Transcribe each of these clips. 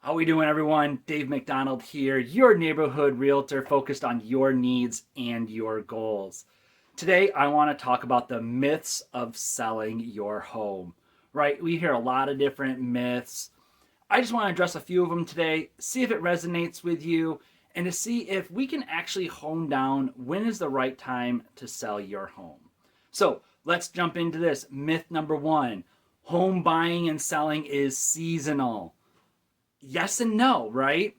How we doing, everyone? Dave McDonald here, your neighborhood realtor focused on your needs and your goals. Today, I want to talk about the myths of selling your home. Right? We hear a lot of different myths. I just want to address a few of them today, see if it resonates with you, and to see if we can actually hone down when is the right time to sell your home. So let's jump into this. Myth number one: home buying and selling is seasonal. Yes and no, right?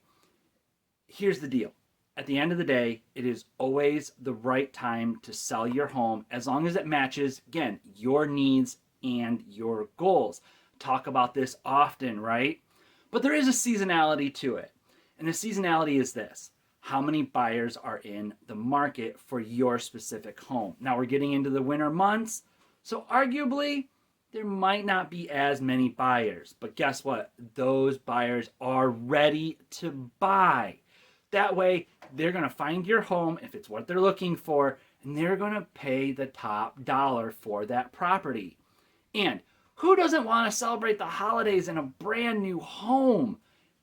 Here's the deal. At the end of the day, it is always the right time to sell your home as long as it matches, again, your needs and your goals. Talk about this often, right? But there is a seasonality to it. And the seasonality is this: how many buyers are in the market for your specific home? Now we're getting into the winter months, so arguably there might not be as many buyers. But guess what? Those buyers are ready to buy. That way, they're going to find your home if it's what they're looking for, and they're going to pay the top dollar for that property. And who doesn't want to celebrate the holidays in a brand new home?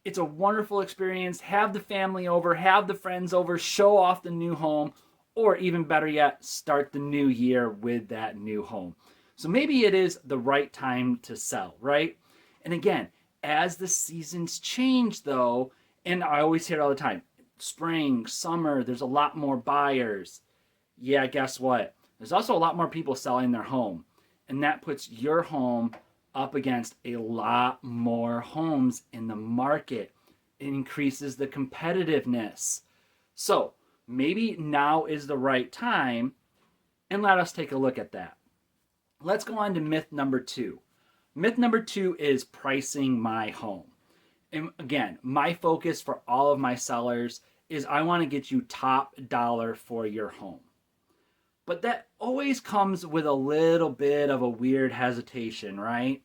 It's a wonderful experience. Have the family over, have the friends over, show off the new home, or even better yet, start the new year with that new home. So maybe it is the right time to sell, right? And again, as the seasons change though, and I always hear it all the time, spring, summer, there's a lot more buyers. Yeah, guess what? There's also a lot more people selling their home. And that puts your home up against a lot more homes in the market. It increases the competitiveness. So maybe now is the right time, and let us take a look at that. Let's go on to myth number two. Myth number two is pricing my home. And again, my focus for all of my sellers is I want to get you top dollar for your home. But that always comes with a little bit of a weird hesitation, right?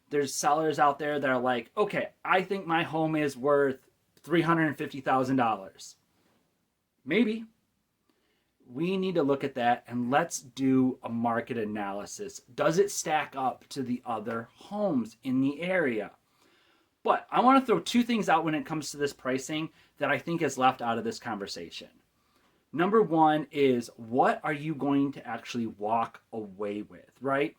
There's sellers out there that are like, okay, I think my home is worth $350,000. Maybe. We need to look at that and let's do a market analysis. Does it stack up to the other homes in the area? But I want to throw two things out when it comes to this pricing that I think is left out of this conversation. Number one is, what are you going to actually walk away with, right?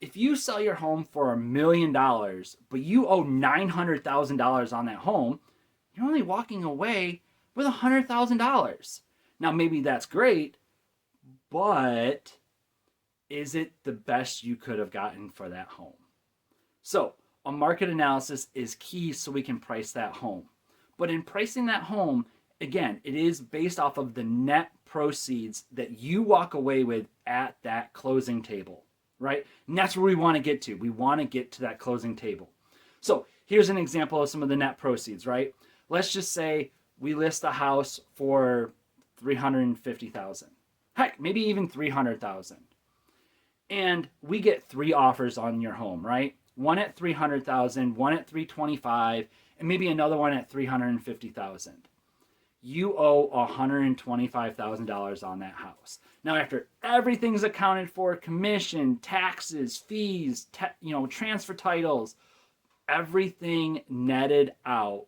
If you sell your home for $1,000,000, but you owe $900,000 on that home, you're only walking away with $100,000. Now, maybe that's great, but is it the best you could have gotten for that home? So, a market analysis is key so we can price that home. But in pricing that home, again, it is based off of the net proceeds that you walk away with at that closing table, right? And that's where we want to get to. We want to get to that closing table. So, here's an example of some of the net proceeds, right? Let's just say we list the house for $350,000. Heck, maybe even $300,000. And we get three offers on your home, right? One at $300,000, one at $325,000, and maybe another one at $350,000. You owe $125,000 on that house. Now, after everything's accounted for, commission, taxes, fees, transfer titles, everything netted out,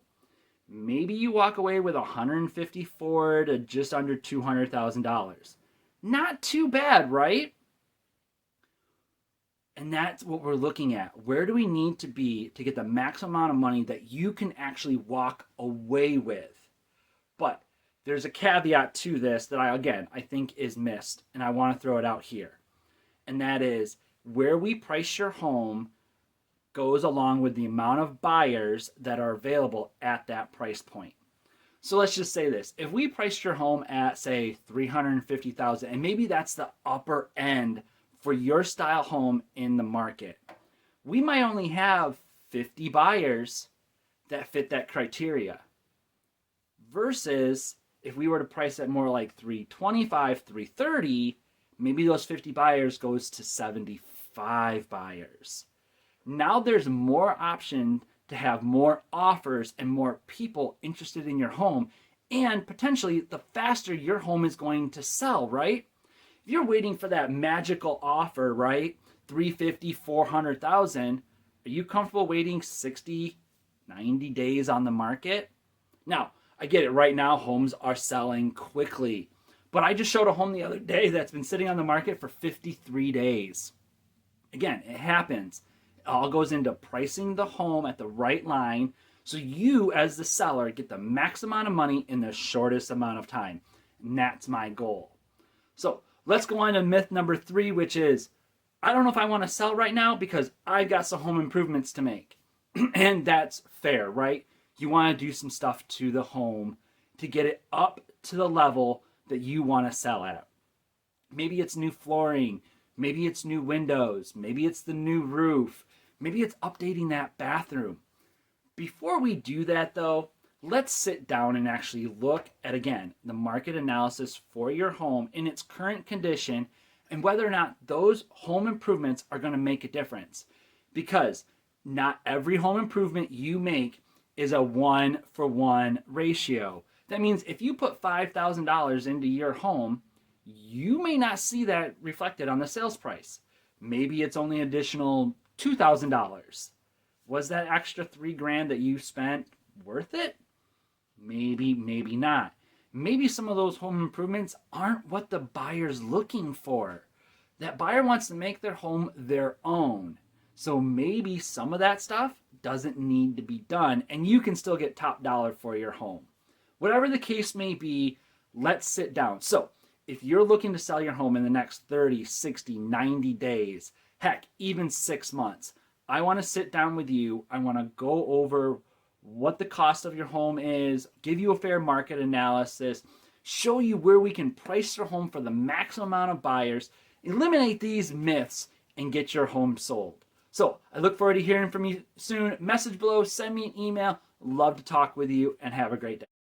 maybe you walk away with $154,000 to just under $200,000. Not too bad, right? And that's what we're looking at. Where do we need to be to get the maximum amount of money that you can actually walk away with? But there's a caveat to this that I think is missed, and I want to throw it out here. And that is, where we price your home goes along with the amount of buyers that are available at that price point. So let's just say this. If we priced your home at, say, $350,000, and maybe that's the upper end for your style home in the market, we might only have 50 buyers that fit that criteria. Versus if we were to price it more like $325,000, $330,000, maybe those 50 buyers goes to 75 buyers. Now there's more option to have more offers and more people interested in your home, and potentially the faster your home is going to sell, right? If you're waiting for that magical offer, right? 350, 400,000, are you comfortable waiting 60, 90 days on the market. Now, I get it, right now homes are selling quickly, but I just showed a home the other day that's been sitting on the market for 53 days. Again, it happens. It all goes into pricing the home at the right line so you, as the seller, get the max amount of money in the shortest amount of time. And that's my goal. So let's go on to myth number 3, which is I don't know if I want to sell right now because I got some home improvements to make. And that's fair, right? You want to do some stuff to the home to get it up to the level that you want to sell at. Maybe it's new flooring. Maybe it's new windows. Maybe it's the new roof. Maybe it's updating that bathroom. Before we do that, though, let's sit down and actually look at, again, the market analysis for your home in its current condition and whether or not those home improvements are going to make a difference. Because not every home improvement you make is a 1-for-1 ratio. That means if you put $5,000 into your home, you may not see that reflected on the sales price. Maybe it's only additional $2,000. Was that extra $3,000 that you spent worth it? Maybe, maybe not. Maybe some of those home improvements aren't what the buyer's looking for. That buyer wants to make their home their own. So maybe some of that stuff doesn't need to be done and you can still get top dollar for your home. Whatever the case may be, let's sit down. So if you're looking to sell your home in the next 30, 60, 90 days, heck, even 6 months, I want to sit down with you. I want to go over what the cost of your home is, give you a fair market analysis, show you where we can price your home for the maximum amount of buyers, eliminate these myths, and get your home sold. So I look forward to hearing from you soon. Message below, send me an email. Love to talk with you, and have a great day.